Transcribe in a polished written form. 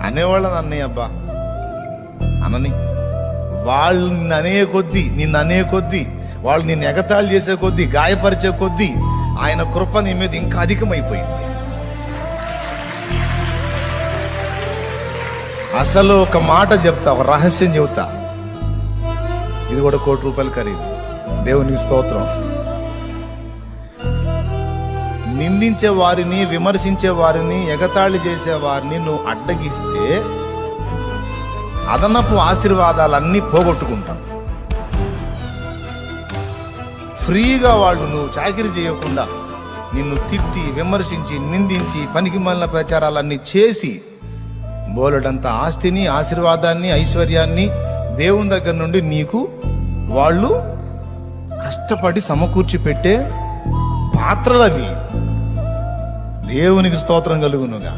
అనేవాళ్ళని అన్నయ్య అబ్బా అనని. వాళ్ళు నిన్ను అనే కొద్దీ వాళ్ళు నిన్ను ఎగతాళి చేసే కొద్దీ, గాయపరిచే కొద్దీ ఆయన కృప నీ మీద ఇంకా అధికమైపోయింది. అసలు ఒక మాట చెప్తా, ఒక రహస్యం చెబుతా, ఇది కూడా ₹1,00,00,000 ఖరీదు. దేవుని స్తోత్రం. నిందించే వారిని, విమర్శించే వారిని, ఎగతాళి చేసే వారిని నువ్వు అడ్డగిస్తే అదనపు ఆశీర్వాదాలన్నీ పోగొట్టుకుంటావు. ఫ్రీగా వాళ్ళు నువ్వు చాకిరీ చేయకుండా నిన్ను తిట్టి, విమర్శించి, నిందించి, పనికి మాలిన ప్రచారాలన్నీ చేసి బోలెడంత ఆస్తిని, ఆశీర్వాదాన్ని, ఐశ్వర్యాన్ని దేవుని దగ్గర నుండి నీకు వాళ్ళు కష్టపడి సమకూర్చి పెట్టే పాత్రలవి. దేవునికి స్తోత్రం కలుగునుగా.